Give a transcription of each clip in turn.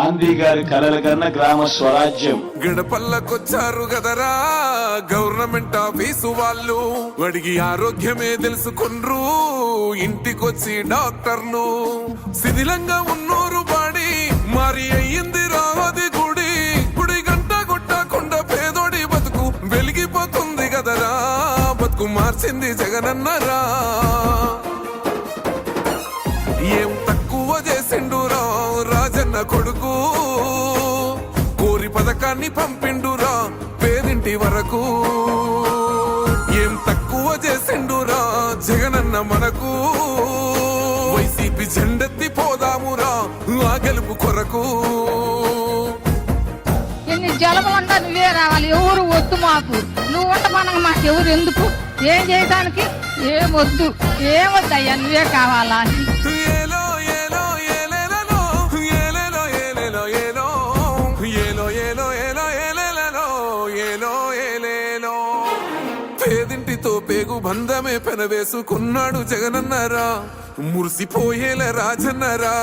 గాంధీ గారి కలల కన్నా గ్రామ స్వరాజ్యం. గడపల్లకొచ్చారు గదరా గవర్నమెంట్ ఆఫీసు వాళ్ళు, అడిగి ఆరోగ్యమే తెలుసుకుండ్రు ఇంటికొచ్చి డాక్టర్లు. శిథిలంగా ఉన్నోరు బాడి మారి అయ్యింది రావది గుడి, గుడి గంట కొట్టకుండా పేదోడి బతుకు వెలిగిపోతుంది గదరా, బతుకు మార్చింది జగనన్నరా. ఏం తక్కువ చేసిండురా రాజన్న కొడుకు, కోరి పథకాన్ని పంపిండురా పేదింటి వరకు. ఏం తక్కువ చేసిండురా జగనన్న మనకు, వైసీపీ జెండెత్తి పోదామురా ఆ గెలుపు కొరకు. ఎన్ని జలమంతా నువ్వే రావాలి, ఎవరు వద్దు మాకు, నువ్వు ఉండమనగా మాకు ఎవరు ఎందుకు, ఏం చేయడానికి ఏమొద్దు, ఏమొద్దయ్యా నువ్వే కావాలా అని. పేదింటితో పేగు బంధమే పెనవేసుకున్నాడు జగనన్నరా, మురిసిపోయేల రాజన్నరా.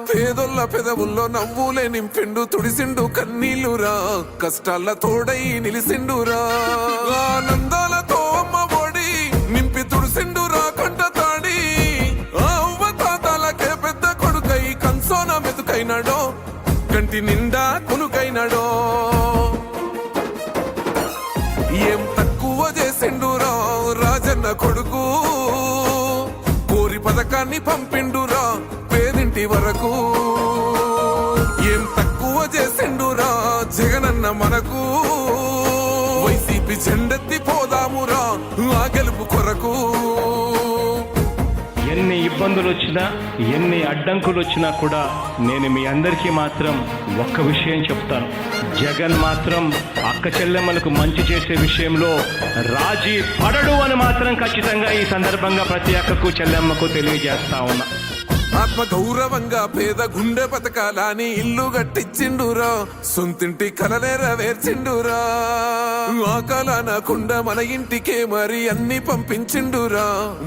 పేదొల్ల పెదవుల్లో నవ్వులే నింపిండు తుడిసిండు కన్నీళ్లురా, కష్టాల తోడై నిలిసిండురా. ఆనందాలతో అమ్మ ఒడి నింపి తుడిసిండురా కంట తాడి, అవ్వ తాతలకే పెద్ద కొడుకై కంసోన మెతుకైనాడో, కంటి నిండా కునుకైనాడో. ఏం తక్కువ చేసిండురా రాజన్న కొడుకు, కోరి పథకాన్ని పంపిండురా పేదింటి వరకు. ఏం తక్కువ చేసిండురా జగనన్న మనకు, వైసీపీ జెండెత్తి పోదామురా ఆ గెలుపు కొరకు. ఎన్ని ఇబ్బందులు వచ్చినా ఎన్ని అడ్డంకులు వచ్చినా కూడా నేను మీ అందరికీ మాత్రం ఒక్క విషయం చెప్తాను, జగన్ మాత్రం అక్క చెల్లెమ్మలకు మంచి చేసే విషయంలో రాజీ పడడు అని మాత్రం ఖచ్చితంగా ఈ సందర్భంగా ప్రతి అక్కకు చెల్లెమ్మకు తెలియజేస్తా ఉన్నా. ఆత్మ గౌరవంగా పేద గుండె బతకాలని ఇల్లు గట్టించిండురా, సొంతింటి కలనేరవేర్చిండురా. ఆ కాలనకుండా మన ఇంటికే మరి అన్ని పంపించిండురా,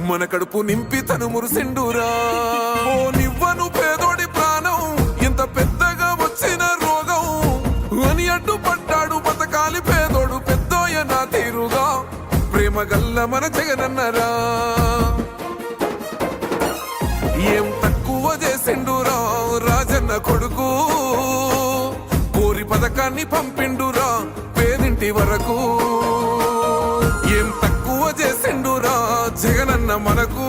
మన కడుపు నింపి తను మురిసిండురా. ఓ నివ్వను పేదోడి ప్రాణం ఎంత పెద్దగా వచ్చిన రోగం అని అడ్డుపడ్డాడు బతకాలి పేదోడు పెద్దోయ నా తీరుగా, ప్రేమ గల్ల మన జగనన్నరా. ఏం తక్కువ చేసిండురా రాజన్న కొడుకు, కోరి పథకాన్ని పంపిండురా పేదింటి వరకు. ఏం తక్కువ చేసిండురా జగనన్న మనకు,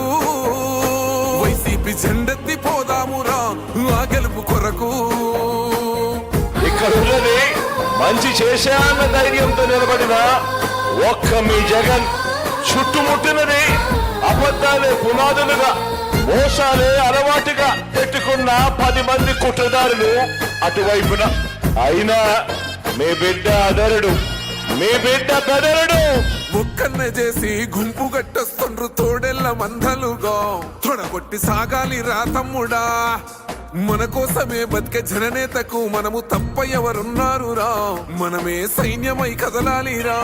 వైసీపీ జెండెత్తి పోదామురా ఆ గెలుపు కొరకు. ఇక్కడ ఉన్నది మంచి చేశాన్న ధైర్యంతో నిలబడిన ఒక్క మీ జగన్, చుట్టుముట్టినది అబద్ధాలే పునాదులుగా మోసాలే అలవాటుగా పెట్టుకున్న 10 మంది కుట్రదారులు అటువైపున. అయినా మీ బిడ్డ అదరుడు, మీ బిడ్డ బెదరుడు. ఒక్కన్నే చేసి గుంపు గట్టొస్తుండ్రు తోడెల్ల మందలుగా, తొడగొట్టి సాగాలి రా తమ్ముడా. మన కోసమే బతికే జననేతకు మనము తప్ప ఎవరున్నారు రా, మనమే సైన్యమై కదలాలిరా.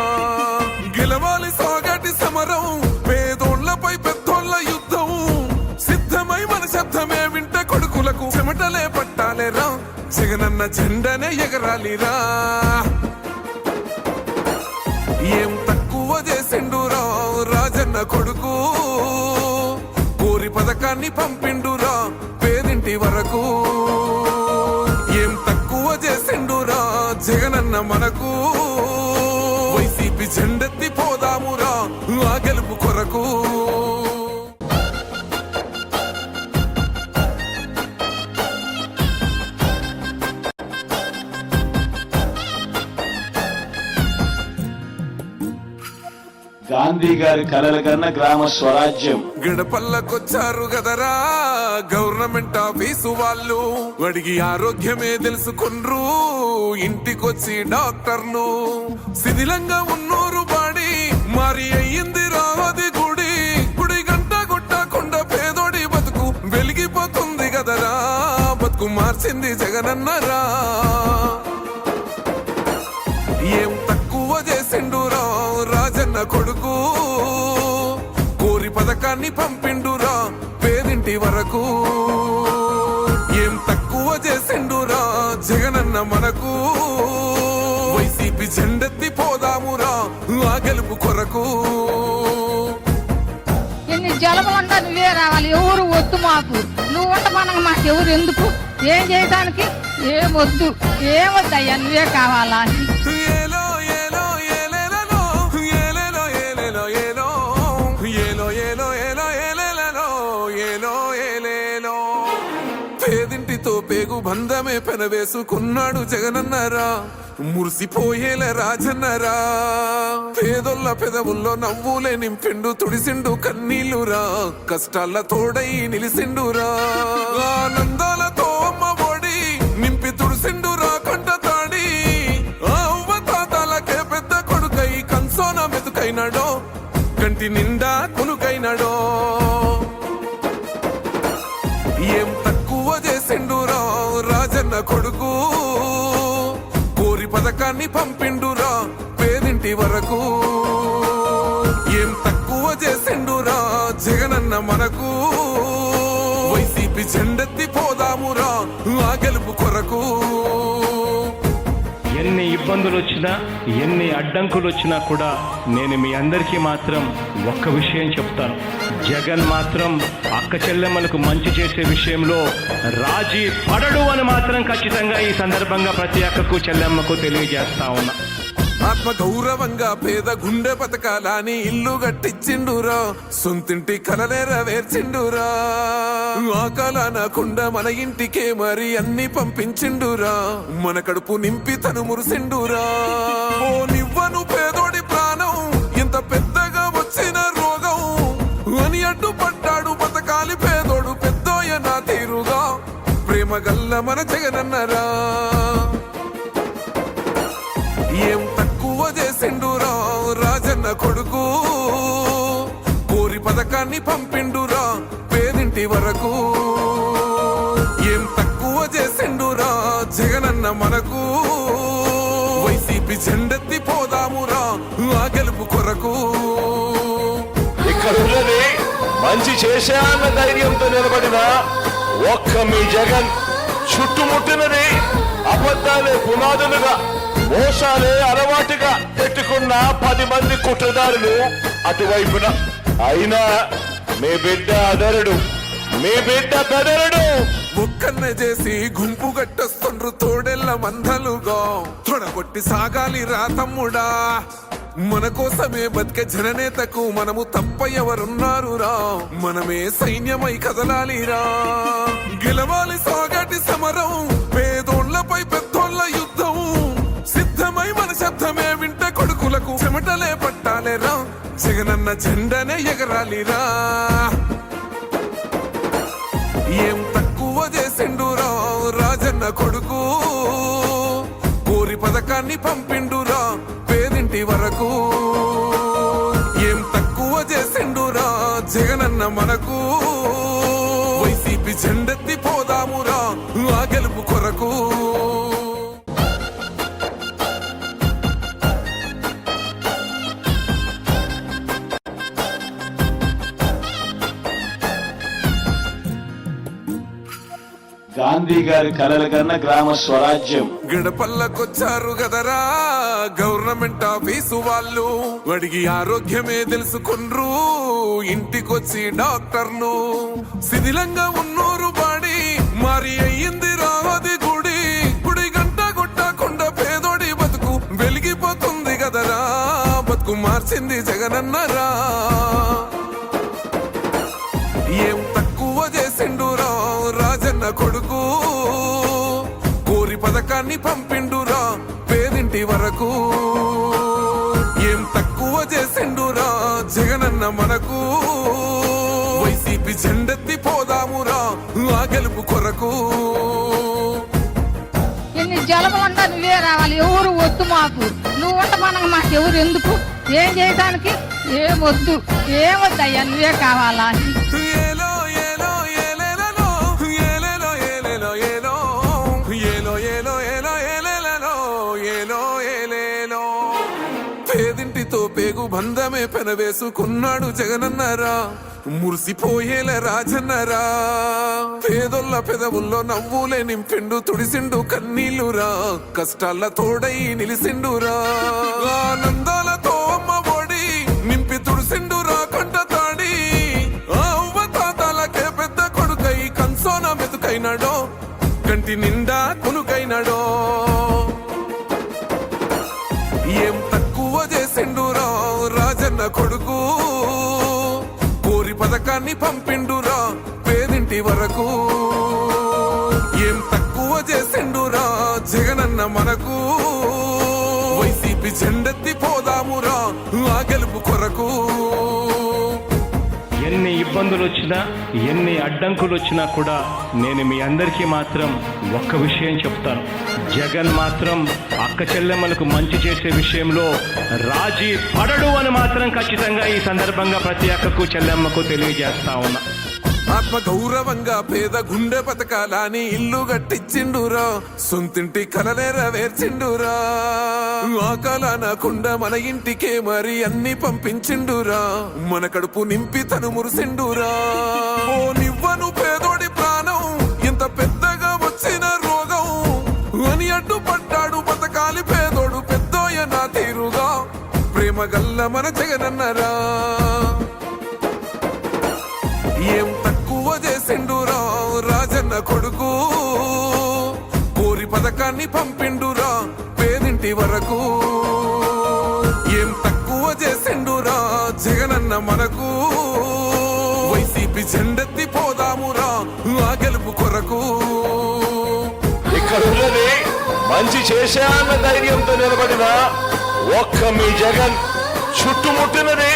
గెలవాలి సాగటి సమరం, పేదోళ్లపై పెద్దోళ్ల యుద్ధం, సిద్ధమై మన శబ్దమే వింటే కొడుకులకు చెమటలే పట్టాలేరా, జగనన్న జెండనే ఎగరాలిరా. ఏం తక్కువ చేసిండురా రాజన్న కొడుకు, కోరి పథకాన్ని పంపిండురా పేదింటి వరకు. ఏం తక్కువ చేసిండురా జగనన్న మనకు, వైసీపీ జెండెత్తి పోదామురా ఆ గెలుపు కొరకు. గాంధీ గారి కలల కన్నా గ్రామ స్వరాజ్యం. గడపల్లకొచ్చారు గదరా గవర్నమెంట్ ఆఫీసు వాళ్ళు, అడిగి ఆరోగ్యమే తెలుసుకుండ్రు ఇంటికొచ్చి డాక్టర్లు. శిథిలంగా ఉన్నోరు బాడి మారి అయ్యింది రావది గుడి, గుడి గంట కొట్టకుండా పేదోడి బతుకు వెలిగిపోతుంది గదరా, బతుకు మార్చింది జగనన్నరా. ఏం తక్కువ చేసిండురా రాజన్న కొడుకు, కోరి పథకాన్ని పంపిండురా పేదింటి వరకు. ఏం తక్కువ చేసిండురా జగనన్న మనకు వైసీపీ జెండెత్తి పోదామురా ఆ గెలుపు కొరకు ఎన్ని జలములంటా నువ్వే రావాలి, ఎవరు వద్దు మాకు. నువ్వు ఉంట మనకు మాకు ఎవరు ఎందుకు, ఏం చేయడానికి ఏమొద్దు, ఏమొద్దయ్యా, నువ్వే కావాలా. ఏలో ఏలో ఏలేలలో ఏలేలో ఏలేలో ఏలో ఏలో ఏలో ఏలో ఏలేలలో ఏలో ఏలేలో పేదింటితో పేగు బంధమే పెనవేసుకున్నాడు జగనన్నరా, మురిసిపోయేల రాజన్నరా. పేదొల్ల పెదవుల్లో నవ్వులే నింపిండు, తుడిసిండు కన్నీళ్లురా, కష్టాల తోడై నిలిసిండురా. ఆనందాలతో అమ్మ ఒడి నింపి తుడిసిండురా కంట తాడి. అవ్వ తాతలకే పెద్ద కొడుకై కంసోన మెతుకైనాడో, కంటి నిండా కొనుకైనాడో. ఏం తక్కువ చేసిండురా రాజన్న కొడుకు, కోరి పథకాన్ని పంపిండురా పేదింటి వరకు. ఏం తక్కువ చేసిండురా జగనన్న మనకు, వైసీపీ జెండెత్తి పోదామురా ఆ గెలుపు కొరకు. ఎన్ని ఇబ్బందులు వచ్చినా, ఎన్ని అడ్డంకులు వచ్చినా కూడా నేను మీ అందరికీ మాత్రం ఒక్క విషయం చెప్తాను. జగన్ మాత్రం అక్క చెల్లెమ్మలకు మంచి చేసే విషయంలో రాజీ పడడు అని మాత్రం ఖచ్చితంగా ఈ సందర్భంగా ప్రతి అక్కకు చెల్లెమ్మకు తెలియజేస్తా ఉన్నా. ఆత్మ గౌరవంగా పేద గుండె బతకాలని ఇల్లు కట్టించిండురా, సొంతింటి కలనేరవేర్చిండురా. ఆ కలనకుండా మన ఇంటికే మరి అన్ని పంపించిండురా, మన కడుపు నింపి తను మురిసిండురా. ఓ నివ్వను పేదోడి ప్రాణం, ఎంత పెద్దగా వచ్చిన రోగం అని అడ్డుపడ్డాడు బతకాలి పేదోడు పెద్దోయ నా తీరుగా. ప్రేమ గల్ల మన జగనన్నరా, ఏం తక్కువ చేసిండురా రాజన్న కొడుకు, కోరి పథకాన్ని పంపిండురా పేదింటి వరకు. ఏం తక్కువ చేసిండురా జగనన్న మనకు, వైసీపీ జెండెత్తి పోదామురా ఆ గెలుపు కొరకు. ఇక్కడ ఉన్నది మంచి చేశాన్న ధైర్యంతో నిలబడిన ఒక్క మీ జగన్, చుట్టుముట్టినది అబద్ధాలే పునాదులుగా, మోసాలే అలవాటుగా పెట్టుకున్న 10 మంది కుట్రదారులు అటువైపున. అయినా మీ బిడ్డ అదరుడు, మీ బిడ్డ బెదరుడు. ముక్కన్న చేసి గుంపు గట్టొస్తుండ్రు తోడెల్ల మందలుగా, తొడగొట్టి సాగాలి రా తమ్ముడా. మన కోసమే బతికే జననేతకు మనము తప్ప ఎవరున్నారు రా, మనమే సైన్యమై కదలాలిరా. గెలవాలి సాగటి సమరం, పేదోళ్లపై పెద్దోళ్ల యుద్ధం, సిద్ధమై మన శబ్దమే వింటే కొడుకులకు చెమటలే పట్టాలేరా, జగనన్న జెండనే ఎగరాలిరా. ఏం తక్కువ చేసిండురా రాజన్న కొడుకు, కోరి పథకాన్ని పంపిండురా పేదింటి వరకు. ఏం తక్కువ చేసిండురా జగనన్న మనకు, వైసీపీ జెండెత్తి పోదామురా ఆ గెలుపు కొరకు. గాంధీ గారి కలల కన్నా గ్రామ స్వరాజ్యం. గడపల్లకొచ్చారు గదరా గవర్నమెంట్ ఆఫీసు వాళ్ళు, అడిగి ఆరోగ్యమే తెలుసుకుండ్రు ఇంటికొచ్చి డాక్టర్లు. శిథిలంగా ఉన్నోరు బాడి మరి అయ్యింది రావది గుడి, గుడి గంట కొట్టకుండా పేదోడి బతుకు వెలిగిపోతుంది గదరా, బతుకు మార్చింది జగనన్నరా. ఏం తక్కువ చేసిండురా రాజన్న కొడుకు, కోరి పథకాన్ని పంపిండురా పేదింటి వరకు. ఏం తక్కువ చేసిండురా జగనన్న మనకు, వైసీపీ జెండెత్తి పోదామురా ఆ గెలుపు కొరకు. ఎన్ని జలములంటా నువ్వే రావాలి, ఎవరు వద్దు మాకు. నువ్వు ఉంట మనకు మాకు ఎవరు ఎందుకు, ఏం చేయడానికి ఏమొద్దు, ఏమొద్దయ్యా, నువ్వే కావాలా. ఏలో ఏలో ఏలేలలో ఏలేలో ఏలేలో ఏలో ఏలో ఏలో ఏలో ఏలేలలో ఏలో ఏలేలో పేదింటితో పేగు బంధమే పెనవేసుకున్నాడు జగనన్నరా, మురిసిపోయేల రాజన్నరా పేదొల్ల పెదవుల్లో నవ్వులే నింపిండు తుడిసిండు కన్నీళ్లురా కష్టాల తోడై నిలిసిండురా ఆనందాలతో అమ్మ ఒడి నింపి తుడిసిండురా కంట తాడి అవ్వ తాతాలకే పెద్ద కొడుకై కంసోన మెతుకైనాడో కంటి నిండా కునుకైనాడో ఏం తక్కువ చేసిండురా రాజన్న కొడుకు కోరి పథకాన్ని పంపిండురా పేదింటి వరకు ఏం తక్కువ చేసిండురా జగనన్న మనకు వైసీపీ జెండెత్తి పోదామురా ఆ గెలుపు కొరకు ఎన్ని ఇబ్బందులు వచ్చినా ఎన్ని అడ్డంకులు వచ్చినా కూడా నేను మీ అందరికీ మాత్రం ఒక్క విషయం చెప్తాను. జగన్ మాత్రం అక్క చెల్లెమ్మలకు మంచి చేసే విషయంలో రాజీ పడడు అని మాత్రం ఖచ్చితంగా ఈ సందర్భంగా ప్రతి అక్కకు చెల్లెమ్మకు తెలియజేస్తా ఉన్నా. ఆత్మ గౌరవంగా పేద గుండె పథకాలని ఇల్లు కట్టించిండురా సొంతింటి కలనేరవేర్చిండురా ఆ కలనకుండా మన ఇంటికే మరి అన్ని పంపించిండురా మన కడుపు నింపి తను మురిసిండురా ఓ నివ్వను పేదోడి ప్రాణం ఇంత పెద్దగా వచ్చిన రోగం అని అడ్డుపడ్డాడు బతకాలి పేదోడు పెద్దోయ నా తీరుగా ప్రేమ గల్ల మన జగనన్నరా ఏం తక్కువ చేసిండురా రాజన్న కొడుకు కోరి పథకాన్ని పంపిండురా పేదింటి వరకు ఏం తక్కువ చేసిండురా జగనన్న మనకు వైసీపీ జెండెత్తి పోదామురా ఆ గెలుపు కొరకు ఇక్కడ ఉన్నది మంచి చేశా అన్న ధైర్యంతో నిలబడిన ఒక్క మీ జగన్ చుట్టుముట్టినది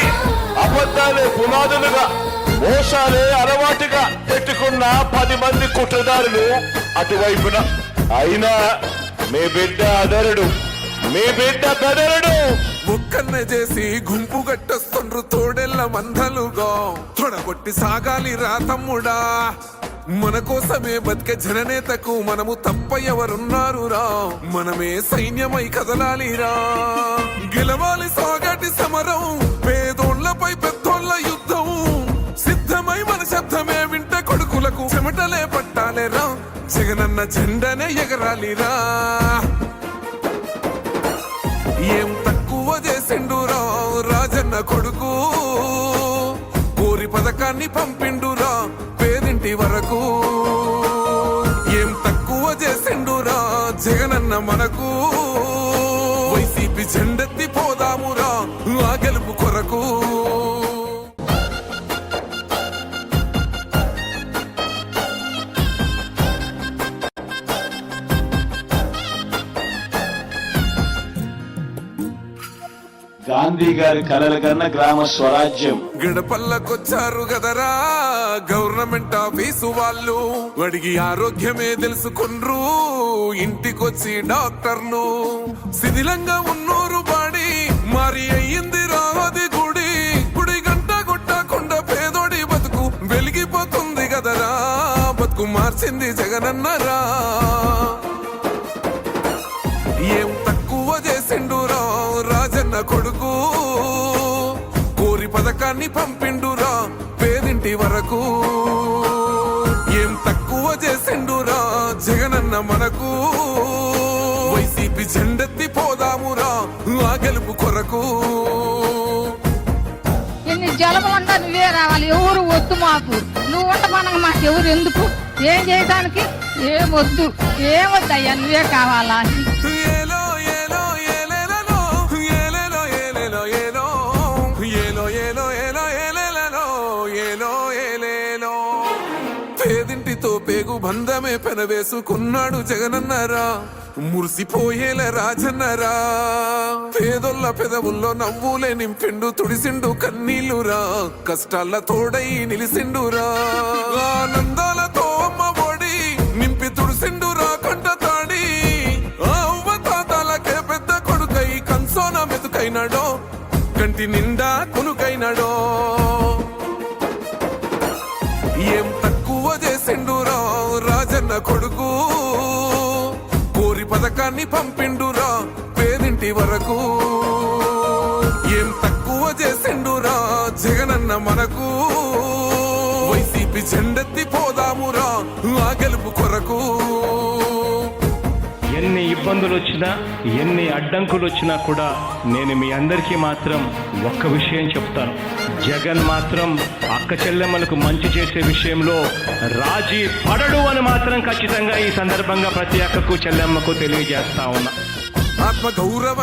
అబద్ధాలే పునాదులుగా మోసాలే అలవాటుగా పెట్టుకున్న 10 మంది కుట్రదారులు అటువైపున అయినా మీ బిడ్డ అదరుడు మీ బిడ్డ బెదరుడు ఒక్కన్నే చేసి గుంపు గట్టొస్తుండ్రు తోడెల్ల మందలుగా తొడగొట్టి సాగాలి రా తమ్ముడా మన కోసమే బతికే జననేతకు మనము తప్ప ఎవరున్నారు రా మనమే సైన్యమై కదలాలిరా గెలవాలి సాగటి సమరం పేదోళ్లపై పెద్దోళ్ల యుద్ధం సిద్ధమై మన శబ్దమే వింట కొడుకులకు చెమటలే పట్టాలేరా జగనన్న జెండనే ఎగరాలిరా ఏం తక్కువ చేసిండురా రాజన్న కొడుకు కోరి పథకాన్ని పంపిండురా పేదింటి వరకు ఏం తక్కువ చేసిండురా జగనన్న మనకు వైసీపీ జెండెత్తి పోదామురా ఆ గెలుపు కొరకు గాంధీ గారి కలల కన్నా గ్రామ స్వరాజ్యం గడపల్లకొచ్చారు గదరా గవర్నమెంట్ ఆఫీసు వాళ్ళు అడిగి ఆరోగ్యమే తెలుసుకుండ్రు ఇంటికొచ్చి డాక్టర్లు శిథిలంగా ఉన్నోరు బాడి మరి అయ్యింది రావది గుడి గుడి గంట కొట్టకుండా పేదోడి బతుకు వెలిగిపోతుంది గదరా బతుకు మార్చింది జగనన్నరా ఏం తక్కువ చేసిండురా రాజన్న కొడుకు కోరి పథకాన్ని పంపిండురా పేదింటి వరకు ఏం తక్కువ చేసిండురా జగనన్న మనకు వైసీపీ జెండెత్తి పోదామురా ఆ గెలుపు కొరకు ఎన్ని జలములుంటా నువ్వే రావాలి ఎవరు వద్దు మాకు నువ్వు ఉంట మనకు మాకు ఎవరు ఎందుకు ఏం చేయడానికి ఏమొద్దు ఏమొద్దయ్యా నువ్వే కావాలా ఏలో ఏలో ఏలేలలో ఏలేలో ఏలేలో ఏలో ఏలో ఏలో ఏలో ఏలేలలో ఏలో ఏలేలో పేదింటితో పేగు బంధమే పెనవేసుకున్నాడు జగనన్నరా మురిసిపోయేల రాజన్నరా పేదొల్ల పెదవుల్లో నవ్వులే నింపిండు తుడిసిండు కన్నీళ్లురా కష్టాల తోడై నిలిసిండురా ఆనందాలతో అమ్మ ఒడి నింపి తుడిసిండురా కంట తాడి అవ్వ తాతాలకే పెద్ద కొడుకై కంసోన మెతుకైనాడో కంటి నిండా కునుకైనాడో ఏం తక్కువ చేసిండురా రాజన్న కొడుకు కోరి పథకాన్ని పంపిండురా పేదింటి వరకు ఏం తక్కువ చేసిండురా జగనన్న మనకు కలిపి జెండెత్తి పోదామురా ఆ గెలుపు కొరకు. ఎన్ని ఇబ్బందులు వచ్చినా ఎన్ని అడ్డంకులు వచ్చినా కూడా నేను మీ అందరికీ మాత్రం ఒక్క విషయం చెప్తాను. జగన్ మాత్రం అక్క చెల్లెమ్మలకు మంచి చేసే విషయంలో రాజీ పడడు అని మాత్రం ఖచ్చితంగా ఈ సందర్భంగా ప్రతి అక్కకు చెల్లెమ్మకు తెలియజేస్తా ఉన్నా. ఆత్మగౌరవం